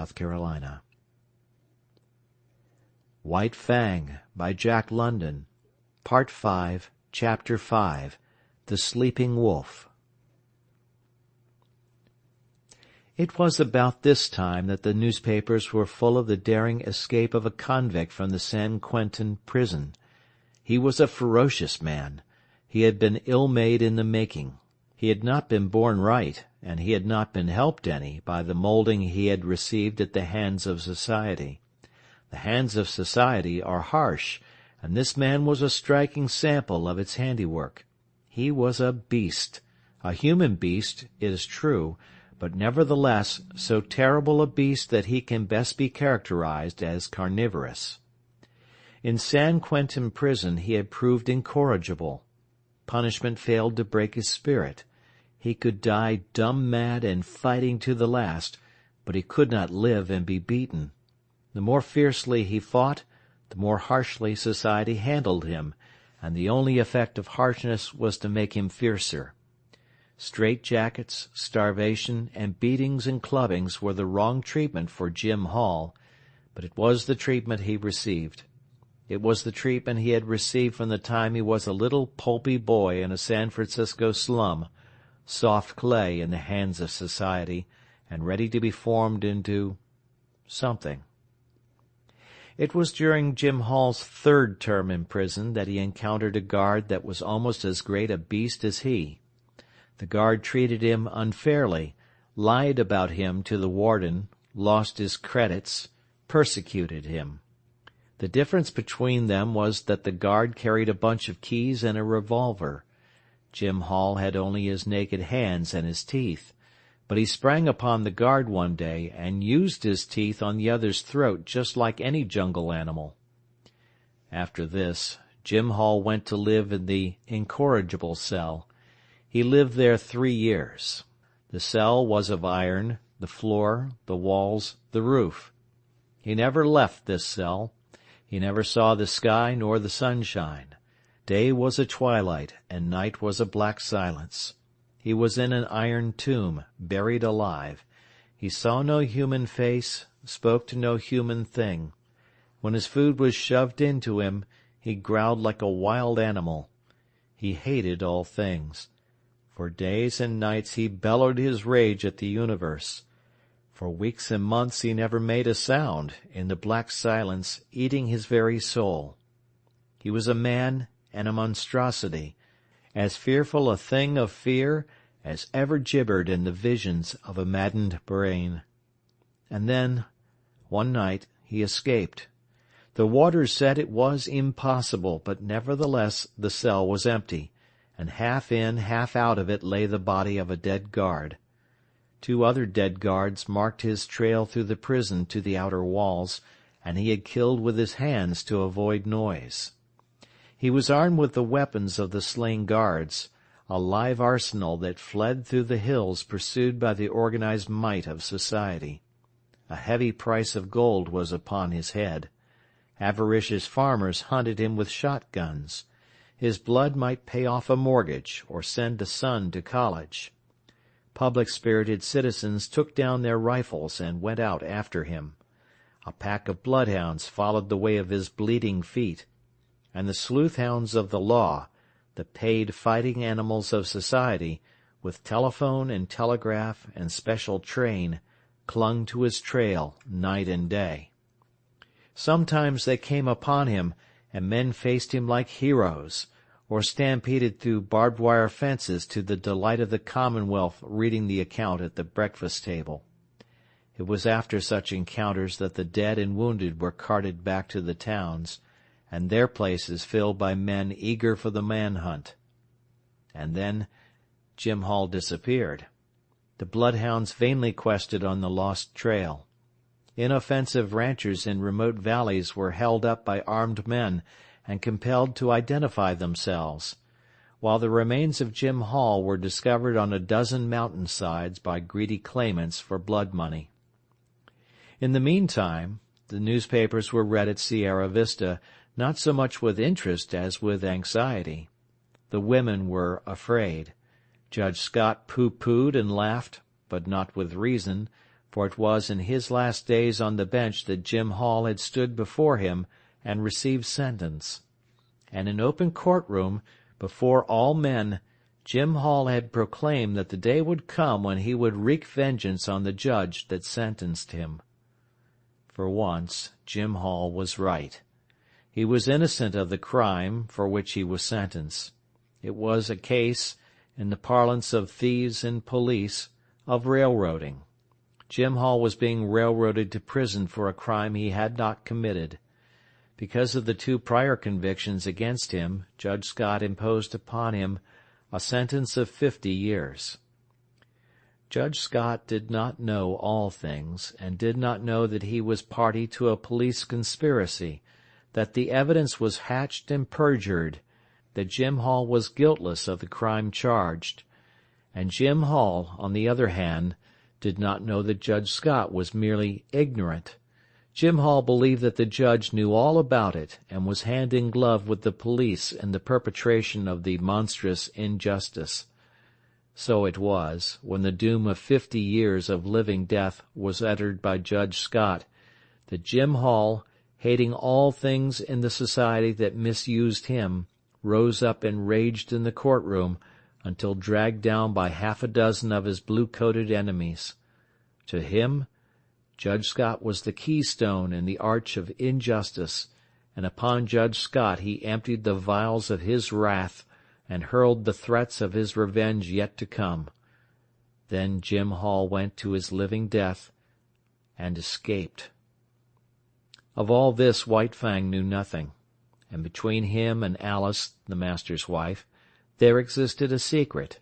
South Carolina. White Fang by Jack London. Part 5, Chapter 5, The Sleeping Wolf. It was about this time that the newspapers were full of the daring escape of a convict from the San Quentin prison. He was a ferocious man. He had been ill-made in the making. He had not been born right, and he had not been helped any by the molding he had received at the hands of society. The hands of society are harsh, and this man was a striking sample of its handiwork. He was a beast, a human beast, it is true, but nevertheless so terrible a beast that he can best be characterized as carnivorous. In San Quentin prison he had proved incorrigible. Punishment failed to break his spirit. He could die dumb-mad and fighting to the last, but he could not live and be beaten. The more fiercely he fought, the more harshly society handled him, and the only effect of harshness was to make him fiercer. Straitjackets, starvation, and beatings and clubbings were the wrong treatment for Jim Hall, but it was the treatment he received. It was the treatment he had received from the time he was a little pulpy boy in a San Francisco slum, soft clay in the hands of society, and ready to be formed into something. It was during Jim Hall's third term in prison that he encountered a guard that was almost as great a beast as he. The guard treated him unfairly, lied about him to the warden, lost his credits, persecuted him. The difference between them was that the guard carried a bunch of keys and a revolver. Jim Hall had only his naked hands and his teeth, but he sprang upon the guard one day and used his teeth on the other's throat just like any jungle animal. After this, Jim Hall went to live in the incorrigible cell. He lived there 3 years. The cell was of iron, the floor, the walls, the roof. He never left this cell. He never saw the sky nor the sunshine. Day was a twilight, and night was a black silence. He was in an iron tomb, buried alive. He saw no human face, spoke to no human thing. When his food was shoved into him, he growled like a wild animal. He hated all things. For days and nights he bellowed his rage at the universe. For weeks and months he never made a sound, in the black silence eating his very soul. He was a man and a monstrosity, as fearful a thing of fear as ever gibbered in the visions of a maddened brain. And then, one night, he escaped. The warders said it was impossible, but nevertheless the cell was empty, and half in, half out of it lay the body of a dead guard. 2 other dead guards marked his trail through the prison to the outer walls, and he had killed with his hands to avoid noise. He was armed with the weapons of the slain guards, a live arsenal that fled through the hills pursued by the organized might of society. A heavy price of gold was upon his head. Avaricious farmers hunted him with shotguns. His blood might pay off a mortgage or send a son to college. Public-spirited citizens took down their rifles and went out after him. A pack of bloodhounds followed the way of his bleeding feet, and the sleuth-hounds of the law, the paid fighting animals of society, with telephone and telegraph and special train, clung to his trail night and day. Sometimes they came upon him, and men faced him like heroes, or stampeded through barbed-wire fences to the delight of the Commonwealth reading the account at the breakfast table. It was after such encounters that the dead and wounded were carted back to the towns, and their places filled by men eager for the man-hunt. And then Jim Hall disappeared. The bloodhounds vainly quested on the lost trail. Inoffensive ranchers in remote valleys were held up by armed men and compelled to identify themselves, while the remains of Jim Hall were discovered on a dozen mountain-sides by greedy claimants for blood money. In the meantime, the newspapers were read at Sierra Vista, not so much with interest as with anxiety. The women were afraid. Judge Scott pooh-poohed and laughed, but not with reason, for it was in his last days on the bench that Jim Hall had stood before him and received sentence. And in open courtroom, before all men, Jim Hall had proclaimed that the day would come when he would wreak vengeance on the judge that sentenced him. For once, Jim Hall was right. He was innocent of the crime for which he was sentenced. It was a case, in the parlance of thieves and police, of railroading. Jim Hall was being railroaded to prison for a crime he had not committed. Because of the 2 prior convictions against him, Judge Scott imposed upon him a sentence of 50 years. Judge Scott did not know all things, and did not know that he was party to a police conspiracy, that the evidence was hatched and perjured, that Jim Hall was guiltless of the crime charged. And Jim Hall, on the other hand, did not know that Judge Scott was merely ignorant. Jim Hall believed that the judge knew all about it, and was hand in glove with the police in the perpetration of the monstrous injustice. So it was, when the doom of 50 years of living death was uttered by Judge Scott, that Jim Hall, hating all things in the society that misused him, rose up and raged in the courtroom until dragged down by 6 of his blue-coated enemies. To him, Judge Scott was the keystone in the arch of injustice, and upon Judge Scott he emptied the vials of his wrath and hurled the threats of his revenge yet to come. Then Jim Hall went to his living death and escaped. Of all this White Fang knew nothing, and between him and Alice, the master's wife, there existed a secret.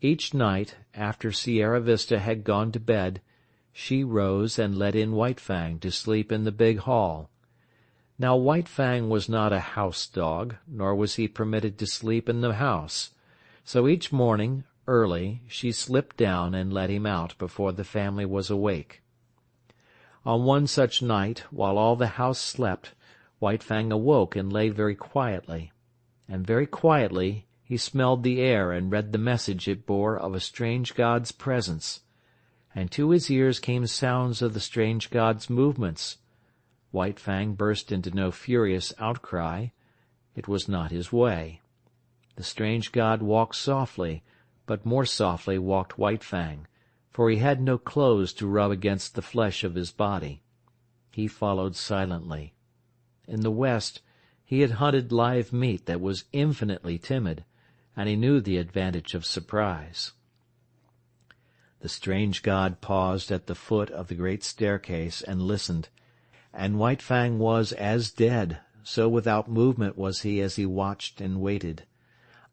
Each night, after Sierra Vista had gone to bed, she rose and let in White Fang to sleep in the big hall. Now White Fang was not a house dog, nor was he permitted to sleep in the house. So each morning, early, she slipped down and let him out before the family was awake. On one such night, while all the house slept, White Fang awoke and lay very quietly. And very quietly he smelled the air and read the message it bore of a strange god's presence. And to his ears came sounds of the strange god's movements. White Fang burst into no furious outcry. It was not his way. The strange god walked softly, but more softly walked White Fang, for he had no clothes to rub against the flesh of his body. He followed silently. In the West he had hunted live meat that was infinitely timid, and he knew the advantage of surprise. The strange god paused at the foot of the great staircase and listened, and White Fang was as dead, so without movement was he as he watched and waited.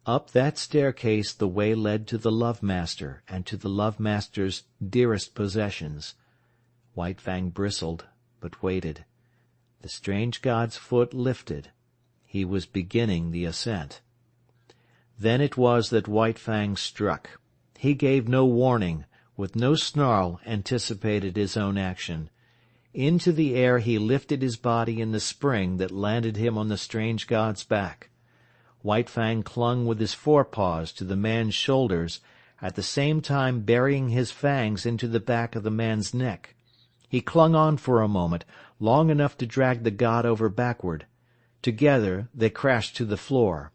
Up that staircase the way led to the Love-Master and to the Love-Master's dearest possessions. White Fang bristled, but waited. The strange god's foot lifted. He was beginning the ascent. Then it was that White Fang struck. He gave no warning, with no snarl anticipated his own action. Into the air he lifted his body in the spring that landed him on the strange god's back. White Fang clung with his forepaws to the man's shoulders, at the same time burying his fangs into the back of the man's neck. He clung on for a moment, long enough to drag the god over backward. Together they crashed to the floor.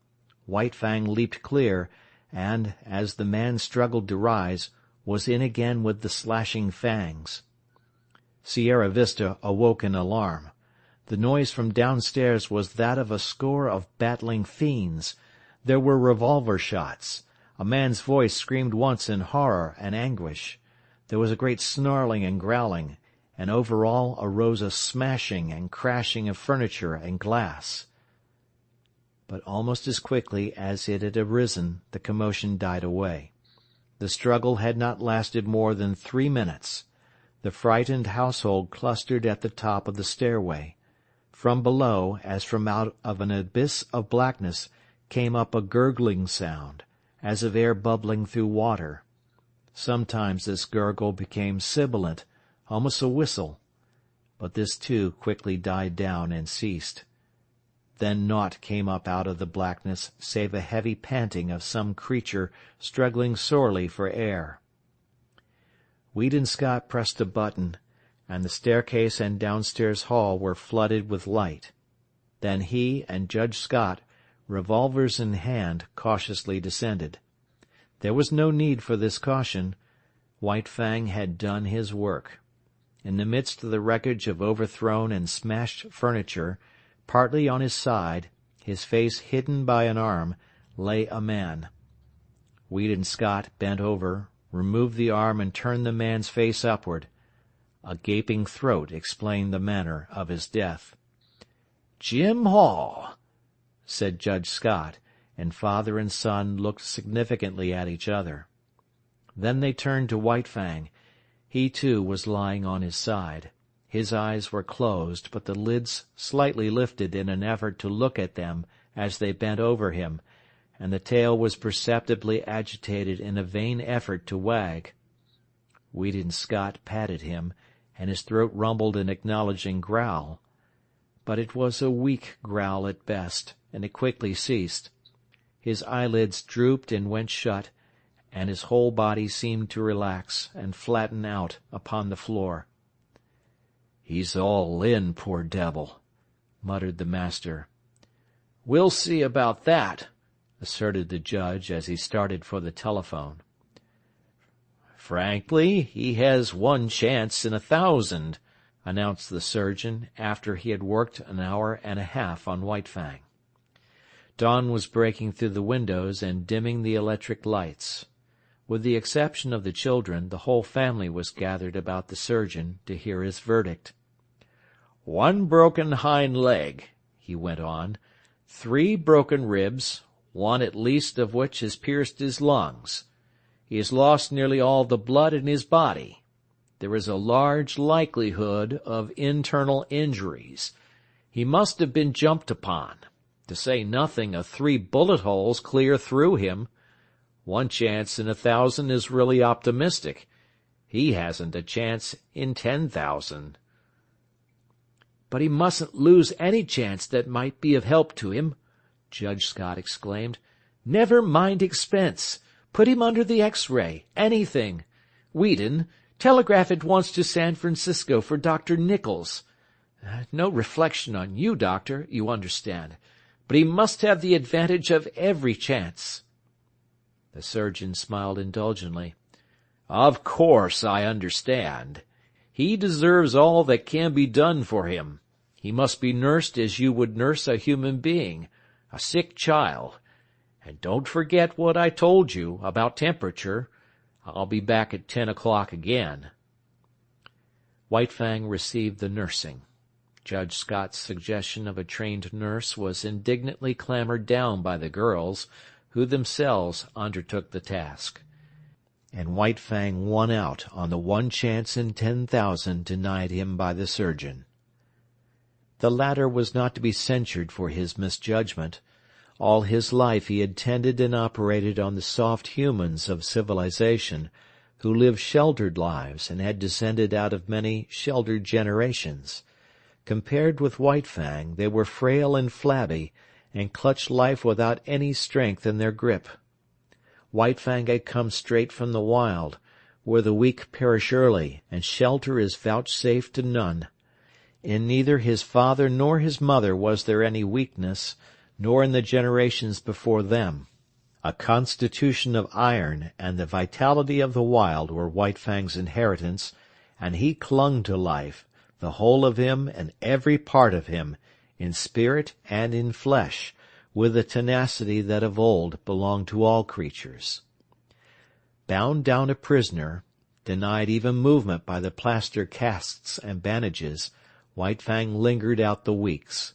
White Fang leaped clear, and, as the man struggled to rise, was in again with the slashing fangs. Sierra Vista awoke in alarm. The noise from downstairs was that of a score of battling fiends. There were revolver shots. A man's voice screamed once in horror and anguish. There was a great snarling and growling, and over all arose a smashing and crashing of furniture and glass. But almost as quickly as it had arisen, the commotion died away. The struggle had not lasted more than 3 minutes. The frightened household clustered at the top of the stairway. From below, as from out of an abyss of blackness, came up a gurgling sound, as of air bubbling through water. Sometimes this gurgle became sibilant, almost a whistle, but this too quickly died down and ceased. Then naught came up out of the blackness save a heavy panting of some creature struggling sorely for air. Weedon Scott pressed a button, and the staircase and downstairs hall were flooded with light. Then he and Judge Scott, revolvers in hand, cautiously descended. There was no need for this caution. White Fang had done his work. In the midst of the wreckage of overthrown and smashed furniture, partly on his side, his face hidden by an arm, lay a man. Weedon Scott bent over, removed the arm, and turned the man's face upward. A gaping throat explained the manner of his death. "Jim Hall," said Judge Scott, and father and son looked significantly at each other. Then they turned to White Fang. He, too, was lying on his side. His eyes were closed, but the lids slightly lifted in an effort to look at them as they bent over him, and the tail was perceptibly agitated in a vain effort to wag. Weedon Scott patted him, and his throat rumbled an acknowledging growl. But it was a weak growl at best, and it quickly ceased. His eyelids drooped and went shut, and his whole body seemed to relax and flatten out upon the floor. "He's all in, poor devil," muttered the master. "We'll see about that," asserted the judge as he started for the telephone. "Frankly, he has one chance in 1,000, announced the surgeon, after he had worked an hour and a half on White Fang. Dawn was breaking through the windows and dimming the electric lights. With the exception of the children, the whole family was gathered about the surgeon to hear his verdict. "1 broken hind leg," he went on, 3 broken ribs, 1 at least of which has pierced his lungs. He has lost nearly all the blood in his body. There is a large likelihood of internal injuries. He must have been jumped upon, to say nothing of 3 bullet holes clear through him. 1 chance in 1,000 is really optimistic. He hasn't a chance in 10,000. "But he mustn't lose any chance that might be of help to him," Judge Scott exclaimed. "Never mind expense. Put him under the X-ray. Anything. Weedon, telegraph at once to San Francisco for Dr. Nichols. No reflection on you, Doctor, you understand, but he must have the advantage of every chance." The surgeon smiled indulgently. "Of course I understand. He deserves all that can be done for him. He must be nursed as you would nurse a human being, a sick child. And don't forget what I told you about temperature. I'll be back at 10 o'clock again." White Fang received the nursing. Judge Scott's suggestion of a trained nurse was indignantly clamored down by the girls, who themselves undertook the task. And White Fang won out on the 1 chance in 10,000 denied him by the surgeon. The latter was not to be censured for his misjudgment. All his life he had tended and operated on the soft humans of civilization, who lived sheltered lives and had descended out of many sheltered generations. Compared with White Fang, they were frail and flabby, and clutched life without any strength in their grip. White Fang had come straight from the wild, where the weak perish early, and shelter is vouchsafed to none. In neither his father nor his mother was there any weakness, nor in the generations before them. A constitution of iron and the vitality of the wild were White Fang's inheritance, and he clung to life, the whole of him and every part of him, in spirit and in flesh, with the tenacity that of old belonged to all creatures. Bound down a prisoner, denied even movement by the plaster casts and bandages, White Fang lingered out the weeks.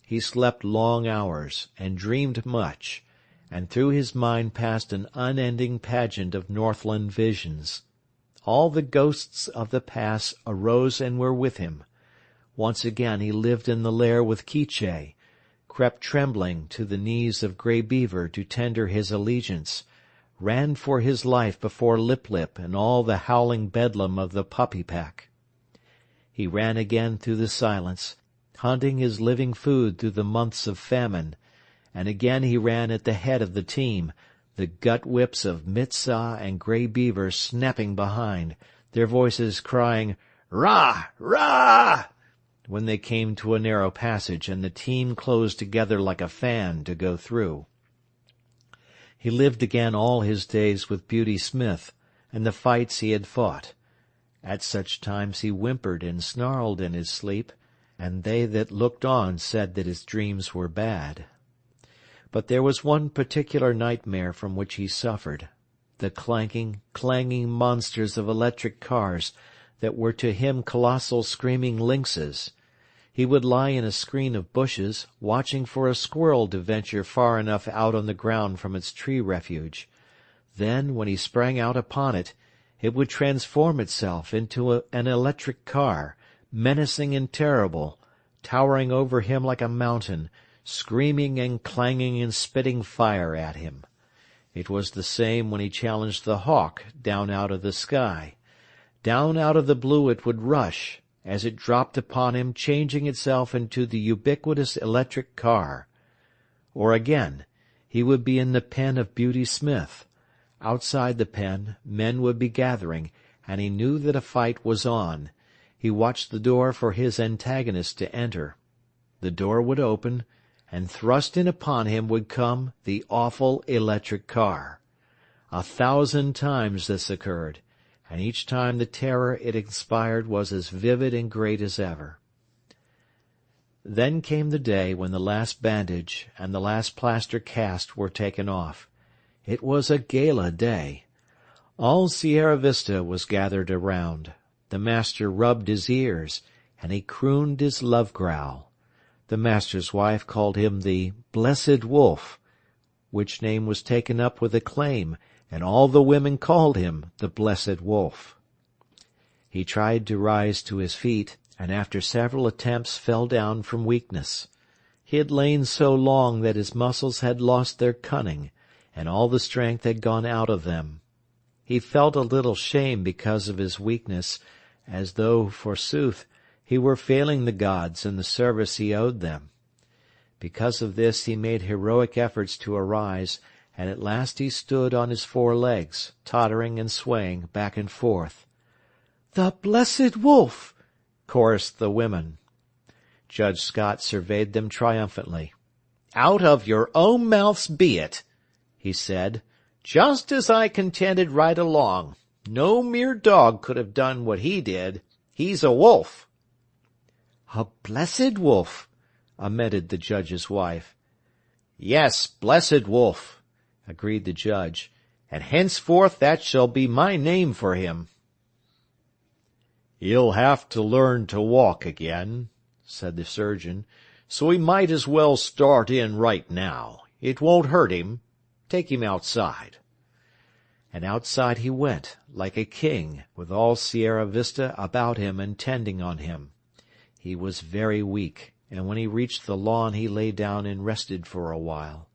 He slept long hours, and dreamed much, and through his mind passed an unending pageant of Northland visions. All the ghosts of the past arose and were with him. Once again he lived in the lair with Quiche, crept trembling to the knees of Grey Beaver to tender his allegiance, ran for his life before Lip Lip and all the howling bedlam of the puppy pack. He ran again through the silence, hunting his living food through the months of famine, and again he ran at the head of the team, the gut whips of Mit-Sa and Grey Beaver snapping behind, their voices crying, "Rah! Rah!" when they came to a narrow passage, and the team closed together like a fan to go through. He lived again all his days with Beauty Smith, and the fights he had fought. At such times he whimpered and snarled in his sleep, and they that looked on said that his dreams were bad. But there was one particular nightmare from which he suffered, the clanking, clanging monsters of electric cars that were to him colossal screaming lynxes. He would lie in a screen of bushes, watching for a squirrel to venture far enough out on the ground from its tree refuge. Then, when he sprang out upon it, it would transform itself into an electric car, menacing and terrible, towering over him like a mountain, screaming and clanging and spitting fire at him. It was the same when he challenged the hawk down out of the sky. Down out of the blue it would rush, as it dropped upon him, changing itself into the ubiquitous electric car. Or again, he would be in the pen of Beauty Smith. Outside the pen, men would be gathering, and he knew that a fight was on. He watched the door for his antagonist to enter. The door would open, and thrust in upon him would come the awful electric car. 1,000 times this occurred, and each time the terror it inspired was as vivid and great as ever. Then came the day when the last bandage and the last plaster cast were taken off. It was a gala day. All Sierra Vista was gathered around. The master rubbed his ears, and he crooned his love growl. The master's wife called him the Blessed Wolf, which name was taken up with acclaim, and all the women called him the Blessed Wolf. He tried to rise to his feet, and after several attempts fell down from weakness. He had lain so long that his muscles had lost their cunning, and all the strength had gone out of them. He felt a little shame because of his weakness, as though, forsooth, he were failing the gods in the service he owed them. Because of this he made heroic efforts to arise, and at last he stood on his 4 legs, tottering and swaying back and forth. "The Blessed Wolf!" chorused the women. Judge Scott surveyed them triumphantly. "Out of your own mouths be it," he said, "just as I contended right along. No mere dog could have done what he did. He's a wolf." "A blessed wolf," amended the judge's wife. "Yes, Blessed Wolf," agreed the judge, "and henceforth that shall be my name for him." "He'll have to learn to walk again," said the surgeon, "so he might as well start in right now. It won't hurt him. Take him outside." And outside he went, like a king, with all Sierra Vista about him and tending on him. He was very weak, and when he reached the lawn he lay down and rested for a while.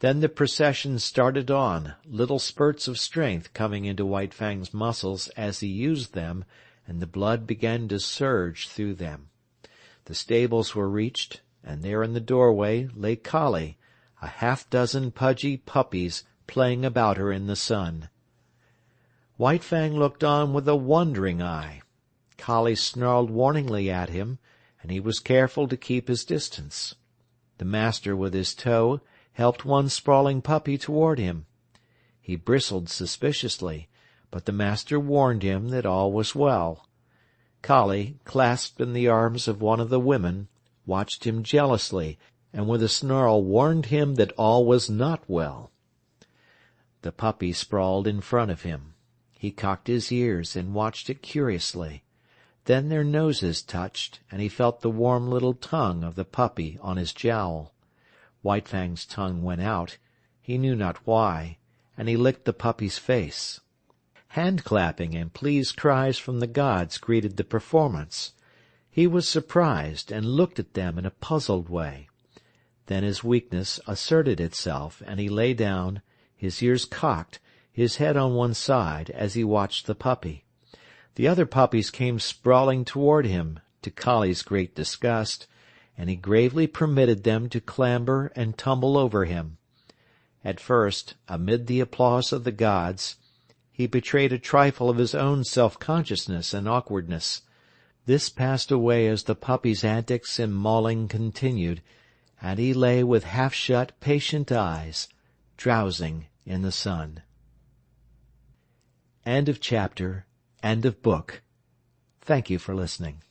Then the procession started on, little spurts of strength coming into White Fang's muscles as he used them, and the blood began to surge through them. The stables were reached, and there in the doorway lay Collie, a half-dozen pudgy puppies playing about her in the sun. White Fang looked on with a wondering eye. Collie snarled warningly at him, and he was careful to keep his distance. The master with his toe helped one sprawling puppy toward him. He bristled suspiciously, but the master warned him that all was well. Collie, clasped in the arms of one of the women, watched him jealously, and with a snarl warned him that all was not well. The puppy sprawled in front of him. He cocked his ears and watched it curiously. Then their noses touched, and he felt the warm little tongue of the puppy on his jowl. White Fang's tongue went out, he knew not why, and he licked the puppy's face. Hand-clapping and pleased cries from the gods greeted the performance. He was surprised, and looked at them in a puzzled way. Then his weakness asserted itself, and he lay down, his ears cocked, his head on one side, as he watched the puppy. The other puppies came sprawling toward him, to Collie's great disgust, and he gravely permitted them to clamber and tumble over him. At first, amid the applause of the gods, he betrayed a trifle of his own self-consciousness and awkwardness. This passed away as the puppy's antics and mauling continued, and he lay with half-shut, patient eyes, drowsing in the sun. End of chapter. End of book. Thank you for listening.